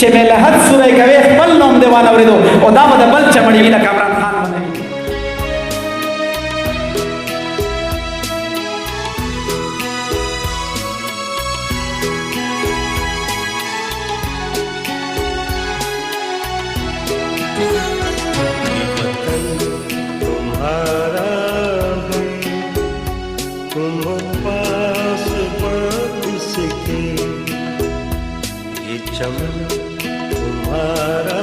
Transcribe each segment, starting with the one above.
چه ملحد سوره کوي خپل نوم دیوان اوریدو او دا به بل چمړي لکه عمران خان باندې چمن تمہارا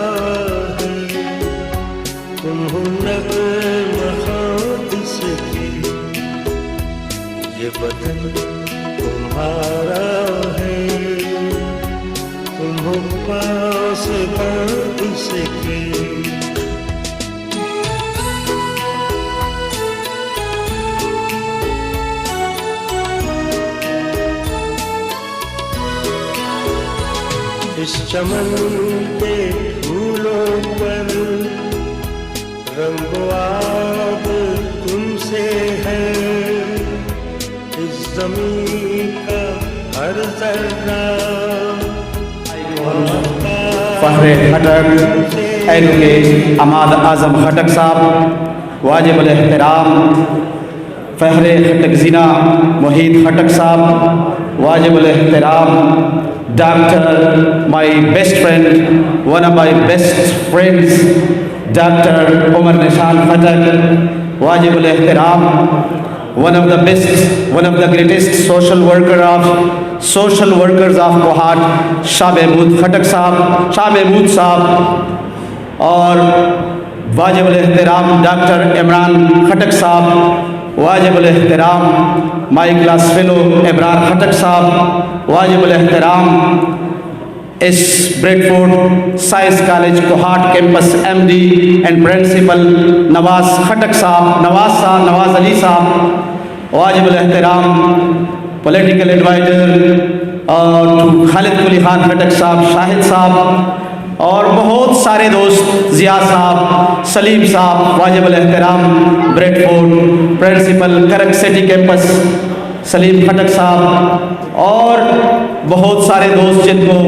ہے تم ہو نغمہ خود سے کی یہ بدن تمہارا ہے تم ہو پاس بات سے کی اس چمن کے پھولوں پر رنگ و آب تم سے ہے اس زمین کا ہر ذرہ فخر خٹک ایڈوکیٹ عماد اعظم خٹک صاحب واجب الاحترام فخر خٹک زینہ محیط خٹک صاحب واجب الاحترام Dr. my best friend, one of my best friends, Dr. Umar Nishan Khatak, Wajib al-Ihtiram, one of the best, one of the greatest social workers of Kohat, Shah Mahmood Khatak Sahab, Shah Mahmood Sahab, اور واجب الاحترام doctor Imran Khattak صاحب واجب الاحترام my class fellow Abrar Khattak صاحب واجب الاحترام اس Bradford science college Kohat campus M D and principal Nawaz Khattak صاحب نواز علی صاحب واجب الاحترام پولیٹیکل ایڈوائزر اور خالد قلی خان خٹک صاحب شاہد صاحب اور بہت سارے دوست ضیاء صاحب سلیم صاحب واجب الاحترام بریڈ فورڈ پرنسپل کرک سٹی کیمپس سلیم خٹک صاحب اور بہت سارے دوست جن کو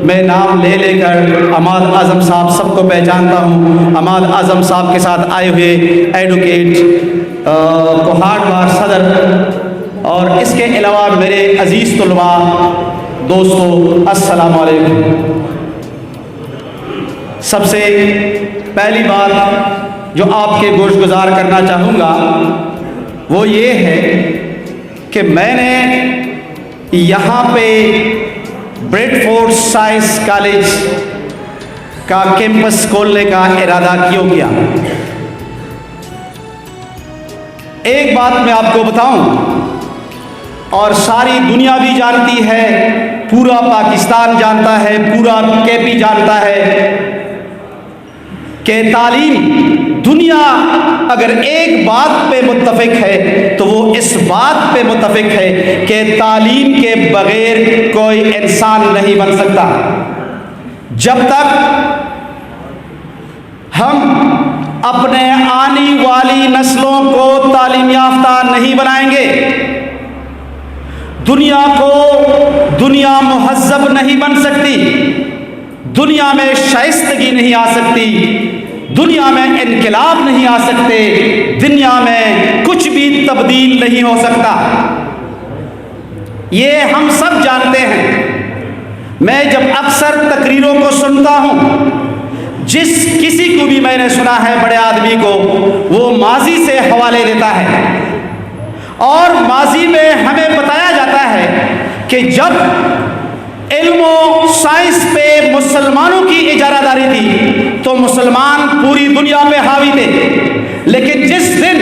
میں نام لے لے کر عماد اعظم صاحب سب کو پہچانتا ہوں. عماد اعظم صاحب کے ساتھ آئے ہوئے ایڈوکیٹ کوہاٹ بار صدر اور اس کے علاوہ میرے عزیز طلباء دوستو السلام علیکم. سب سے پہلی بات جو آپ کے گوش گزار کرنا چاہوں گا وہ یہ ہے کہ میں نے یہاں پہ بریڈ فورڈ سائنس کالج کا کیمپس کھولنے کا ارادہ کیوں کیا. ایک بات میں آپ کو بتاؤں اور ساری دنیا بھی جانتی ہے, پورا پاکستان جانتا ہے, پورا کے پی جانتا ہے کہ تعلیم دنیا اگر ایک بات پہ متفق ہے تو وہ اس بات پہ متفق ہے کہ تعلیم کے بغیر کوئی انسان نہیں بن سکتا. جب تک ہم اپنے آنے والی نسلوں کو تعلیم یافتہ نہیں بنائیں گے, دنیا مہذب نہیں بن سکتی, دنیا میں شائستگی نہیں آ سکتی, دنیا میں انقلاب نہیں آ سکتے, دنیا میں کچھ بھی تبدیل نہیں ہو سکتا. یہ ہم سب جانتے ہیں. میں جب اکثر تقریروں کو سنتا ہوں, جس کسی کو بھی میں نے سنا ہے بڑے آدمی کو, وہ ماضی سے حوالے دیتا ہے اور ماضی میں ہمیں بتایا جاتا ہے کہ جب علم و سائنس پہ مسلمانوں کی اجارہ داری تھی تو مسلمان پوری دنیا پہ حاوی تھے, لیکن جس دن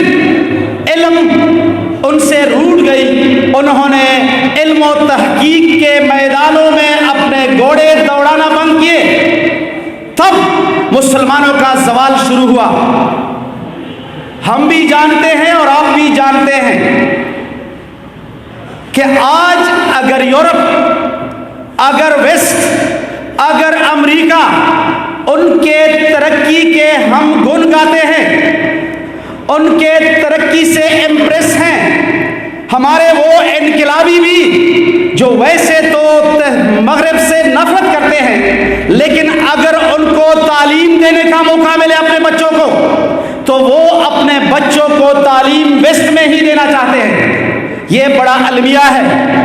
علم ان سے روٹ گئی, انہوں نے علم و تحقیق کے میدانوں میں اپنے گھوڑے دوڑانا بند کیے, تب مسلمانوں کا زوال شروع ہوا. ہم بھی جانتے ہیں اور آپ بھی جانتے ہیں کہ آج اگر یورپ, اگر ویسٹ, اگر امریکہ ان کے ترقی کے ہم گن گاتے ہیں, ان کے ترقی سے امپریس ہیں, ہمارے وہ انقلابی بھی جو ویسے تو مغرب سے نفرت کرتے ہیں، لیکن اگر ان کو تعلیم دینے کا موقع ملے اپنے بچوں کو تو وہ اپنے بچوں کو تعلیم ویسٹ میں ہی دینا چاہتے ہیں۔ یہ بڑا المیہ ہے،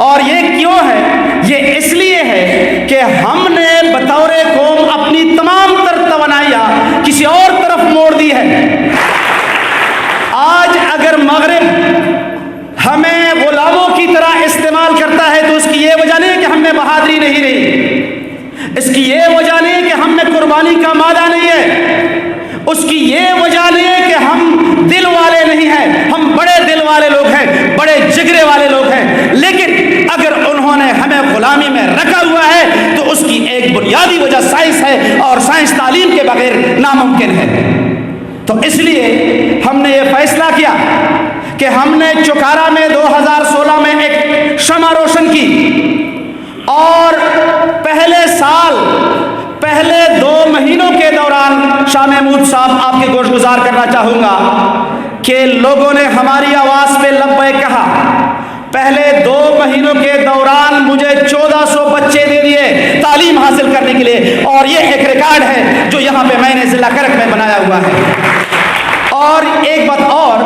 اور یہ کیوں ہے؟ یہ اس لیے ہے کہ ہم نے بطور قوم اپنی تمام تر توانائیاں کسی اور طرف موڑ دی ہے۔ آج اگر مغرب ہمیں غلاموں کی طرح استعمال کرتا ہے تو اس کی یہ وجہ نہیں کہ ہم میں بہادری نہیں رہی، اس کی یہ وجہ نہیں کہ ہم میں قربانی کا مادہ نہیں ہے، اس کی یہ وجہ نہیں ہے کہ ہم دل والے نہیں ہیں، ہم بڑے دل والے لوگ ہیں، بڑے جگرے والے لوگ ہیں، لیکن اگر انہوں نے ہمیں غلامی میں رکھا ہوا ہے تو اس کی ایک بنیادی وجہ سائنس ہے، اور سائنس تعلیم کے بغیر ناممکن ہے۔ تو اس لیے ہم نے یہ فیصلہ کیا کہ ہم نے چوکارا میں 2016 میں ایک شمع روشن کی، اور پہلے سال پہلے 2 مہینوں کے دوران شاہ محمود صاحب آپ کے گوش گزار کرنا چاہوں گا کہ لوگوں نے ہماری آواز پہ لبیک کہا۔ پہلے 2 مہینوں کے دوران مجھے 1400 بچے دے دیے تعلیم حاصل کرنے کے لیے، اور یہ ایک ریکارڈ ہے جو یہاں پہ میں نے ضلع کرک میں بنایا ہوا ہے۔ اور ایک بات اور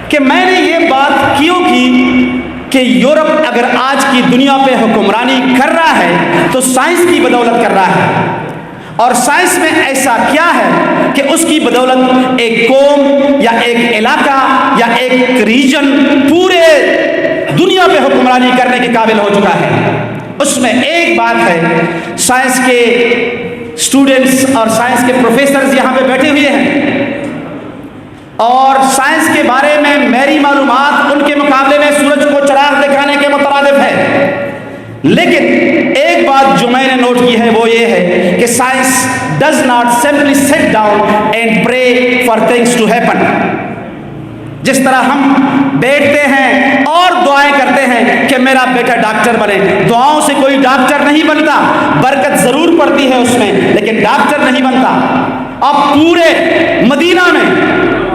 کہ میں نے یہ بات کیوں کی کہ یورپ اگر آج کی دنیا پہ حکمرانی کر رہا ہے تو سائنس کی بدولت کر رہا ہے، اور سائنس میں ایسا کیا ہے کہ اس کی بدولت ایک قوم یا ایک علاقہ یا ایک ریجن پورے دنیا پہ حکمرانی کرنے کے قابل ہو چکا ہے۔ اس میں ایک بات ہے، سائنس کے اسٹوڈنٹس اور سائنس کے پروفیسرز یہاں پہ بیٹھے ہوئے ہیں، اور سائنس کے بارے میں میری معلومات ان کے مقابلے میں سورج کو چراغ دکھانے کے مترادف ہے، لیکن ایک بات جو میں نے نوٹ کی ہے وہ یہ ہے کہ science does not simply sit down and pray for things to happen. جس طرح ہم بیٹھتے ہیں اور دعائیں کرتے ہیں کہ میرا بیٹا ڈاکٹر بنے، دعاؤں سے کوئی ڈاکٹر نہیں بنتا، برکت ضرور پڑتی ہے اس میں لیکن ڈاکٹر نہیں بنتا۔ اب پورے مدینہ میں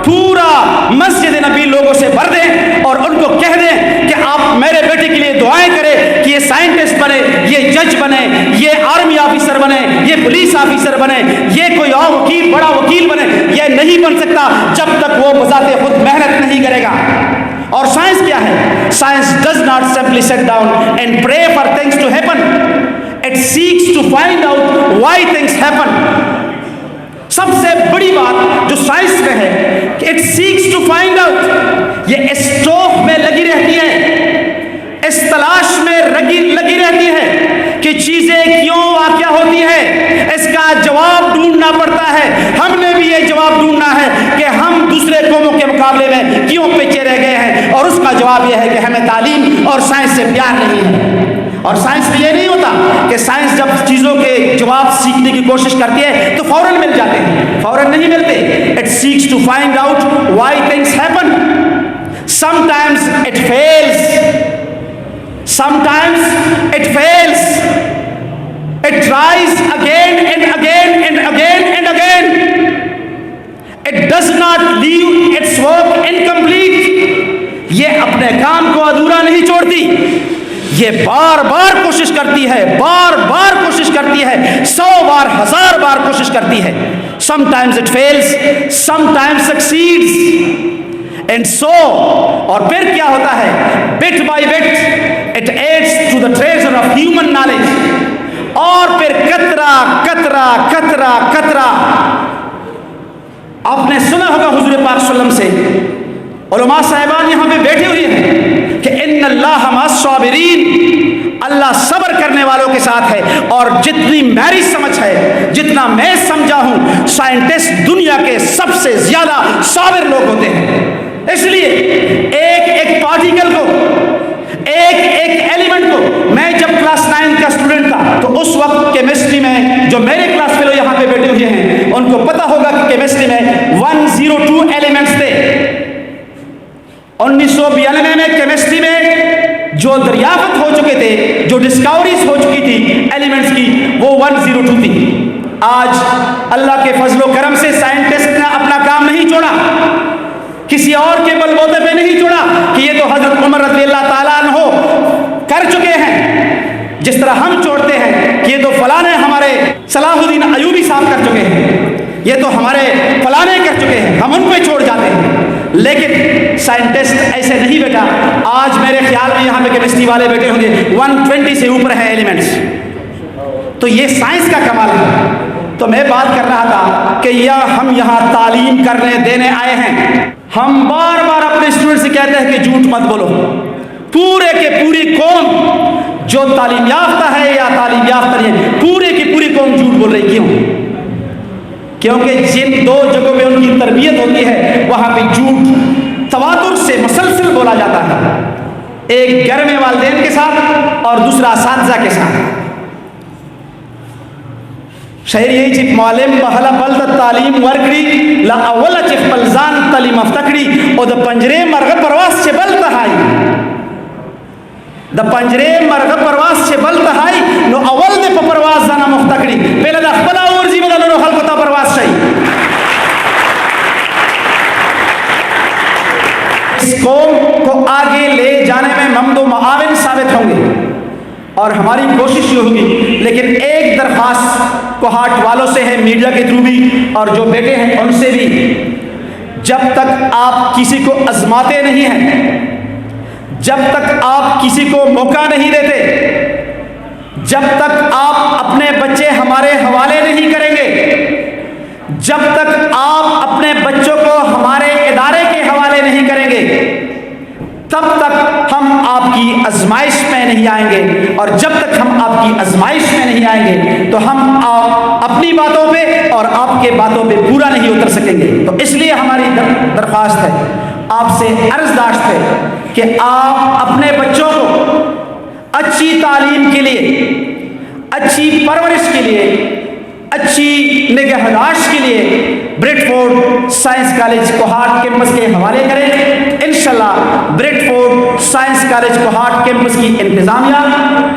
پورا مسجد نبی لوگوں سے بھر دیں اور ان کو کہہ دیں کہ آپ میرے بیٹے کے لیے دعائیں کریں کہ یہ سائنٹسٹ بنے، یہ جج بنے، یہ آرمی آفیسر بنے، یہ پولیس آفیسر بنے، یہ کوئی اور وکیل بڑا وکیل بنے۔ یہ نہیں بن سکتا جب تک وہ بذات خود محنت نہیں کرے گا۔ اور سائنس کیا ہے؟ Science does not simply sit down and pray for things to happen, it seeks to find out why things happen. سب سے بڑی بات جو سائنس میں ہے کہ it seeks to find out, یہ اسٹوک میں لگی رہتی ہے، اس تلاش میں لگی رہتی ہے کہ چیزیں کیوں واقع ہوتی ہیں، اس کا جواب ڈھونڈنا پڑتا ہے۔ ہم نے بھی یہ جواب ڈھونڈنا ہے کہ ہم دوسرے قوموں کے مقابلے میں کیوں پیچھے رہ گئے ہیں، اور اس کا جواب یہ ہے کہ ہمیں تعلیم اور سائنس سے پیار نہیں ہے۔ اور سائنس میں یہ نہیں ہوتا کہ سائنس جب چیزوں کے جواب سیکھنے کی کوشش کرتی ہے تو فوراً مل جاتے ہیں، فوراً نہیں ملتے۔ It seeks to find out why things happen, sometimes it fails, sometimes it fails, it tries again and again and again and again, it does not leave its work incomplete، یہ اپنے کام کو ادھورا نہیں چھوڑتی، یہ بار بار کوشش کرتی ہے، بار بار کوشش کرتی ہے، 100 بار 1000 بار کوشش کرتی ہے۔ sometimes it fails, sometimes succeeds and so، اور پھر کیا ہوتا ہے؟ bit by bit it adds to the treasure of human knowledge، اور پھر قطرہ قطرہ قطرہ قطرہ۔ آپ نے سنا ہوگا حضور پاک صلی اللہ علیہ وسلم سے، علماء صاحبان یہاں پہ بیٹھے ہوئے ہیں کہ ان اللہ مع الصابرین، اللہ صبر کرنے والوں کے ساتھ ہے۔ اور جتنی میری سمجھ ہے، جتنا میں سمجھا ہوں، سائنٹسٹ دنیا کے سب سے زیادہ صابر لوگ ہوتے ہیں۔ اس لیے ایک ایک پارٹیکل کو، ایک ایک ایلیمنٹ کو، میں جب کلاس 9 کا اسٹوڈنٹ تھا تو اس وقت کیمسٹری میں، جو میرے کلاس فیلو یہاں پہ بیٹھے ہوئے ہیں ان کو پتا ہوگا کہ کیمسٹری میں 102 ایلیمنٹس تھے۔ 1992 میں کیمسٹری میں جو دریافت ہو چکے تھے، جو ڈسکوریز ہو چکی تھی ایلیمنٹس کی، وہ 102 تھی۔ آج اللہ کے فضل و کرم سے سائنٹسٹ نے اپنا کام نہیں چھوڑا، کسی اور کے بلبوتے پہ نہیں چھوڑا کہ یہ تو حضرت عمر رضی اللہ تعالیٰ عنہ کر چکے ہیں، جس طرح ہم چھوڑتے ہیں کہ یہ تو فلانے ہمارے صلاح الدین ایوبی صاحب کر چکے ہیں، یہ تو ہمارے فلانے کر چکے ہیں، ہم ان پہ چھوڑ جاتے ہیں۔ لیکن سائنٹسٹ ایسے نہیں بیٹا، آج میرے خیال میں یہاں پہ کیمسٹری والے بیٹھے ہوں گے 120 سے اوپر ہیں ایلیمنٹس، تو یہ سائنس کا کمال ہے۔ تو میں بات کر رہا تھا کہ ہم یہاں تعلیم کرنے دینے آئے ہیں، ہم بار بار اپنے اسٹوڈنٹ سے کہتے ہیں کہ جھوٹ مت بولو۔ پورے کے پوری قوم جو تعلیم یافتہ ہے یا تعلیم یافتہ نہیں ہے، پورے کی پوری قوم جھوٹ بول رہی، کیوں؟ کیونکہ جن دو جگہوں میں ان کی تربیت ہوتی ہے وہاں پہ جھوٹ تواتر سے مسلسل بولا جاتا ہے، ایک گھر میں والدین کے ساتھ اور دوسرا اساتذہ کے ساتھ۔ شہر یہی چپ معلم بحلا بلد تعلیم ورکڑی لا اولا چپ بلزان تعلیم افتکڑی او دا پنجرے مرغ پرواز چھ بل تہائی، دا پنجرے مرغ پرواز چھ بل تہائی نو اول دے پا پرواز زانا مفتکڑی، پہلے دا خبلا ورزی میں دا نو خلقتا پرواز شائی۔ اس قوم کو آگے لے جانے میں ممد و معاون ثابت ہوں گے اور ہماری کوشش یہ ہوگی، لیکن ایک درخواست کوہاٹ والوں سے ہے، میڈیا کے تھرو بھی اور جو بیٹے ہیں ان سے بھی، جب تک آپ کسی کو آزماتے نہیں ہیں، جب تک آپ کسی کو موقع نہیں دیتے، جب تک آپ اپنے بچے ہمارے حوالے نہیں کریں گے، جب تک آپ اپنے بچوں کو ہمارے ادارے کے حوالے نہیں کریں گے، تب تک ہم آپ کی آزمائش میں نہیں آئیں گے، اور جب تک ہم آپ کی آزمائش میں نہیں آئیں گے تو ہم اپنی باتوں پہ اور آپ کے باتوں پہ پورا نہیں اتر سکیں گے۔ تو اس لیے ہماری درخواست ہے، آپ سے عرض داشت ہے کہ آپ اپنے بچوں کو اچھی تعلیم کے لیے، اچھی پرورش کے لیے، اچھی نگہداشت کے لیے Bradford science college Kohat campus کے حوالے کریں۔ انشاءاللہ Bradford science college Kohat campus کی انتظامیہ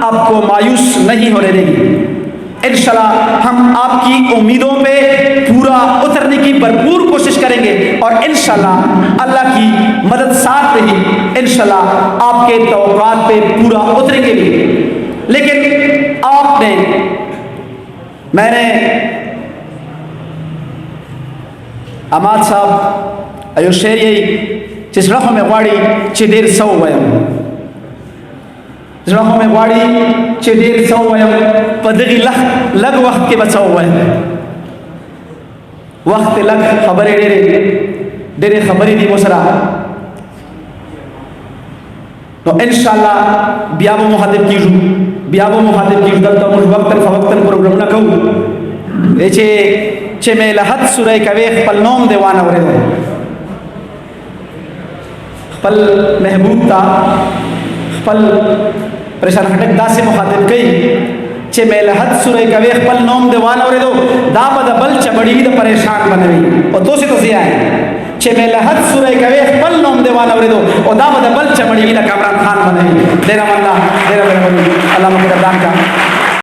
آپ کو مایوس نہیں ہونے دے گی۔ انشاءاللہ ہم آپ کی امیدوں پہ پورا اترنے کی بھرپور کوشش کریں گے، اور انشاءاللہ اللہ کی مدد ساتھ رہی، انشاءاللہ آپ کے توقعات پہ پورا اتریں گے بھی۔ لیکن آپ نے، میں نے اماد صاحب ایو شعر یہی چس رخو میں غواڑی چی دیر سو ویم، رخو میں غواڑی چی دیر سو ویم پدغی لگ وقت کے بچاو ویم، وقت لگ خبرے ڈیرے خبری دی مسرا، تو انشاءاللہ بیابو مخاطب کیجو، بیابو مخاطب کیجو، دلتا مجھ وقتاً فوقتاً پروگرام نہ کہو، چھے میں لحد سورہ کویخ پل نوم دیوانا ورے دو، پل محبوب تا پل پریشان ہٹک دا سے مخاطب کئی، چھے میں لحد سورہ کویخ پل نوم دیوانا ورے دو، دا پا دا بل چبڑی دا پریشان بنوی، اور تو سے تو زیاں ہے، چھے میں لحد سورہ کویخ پل نوم دیوانا ورے دو، اور دا پا دا بل چبڑی دا کامران خان بنوی۔ دیرہ مندہ، دیرہ میرے بنی، اللہ مقدردان کا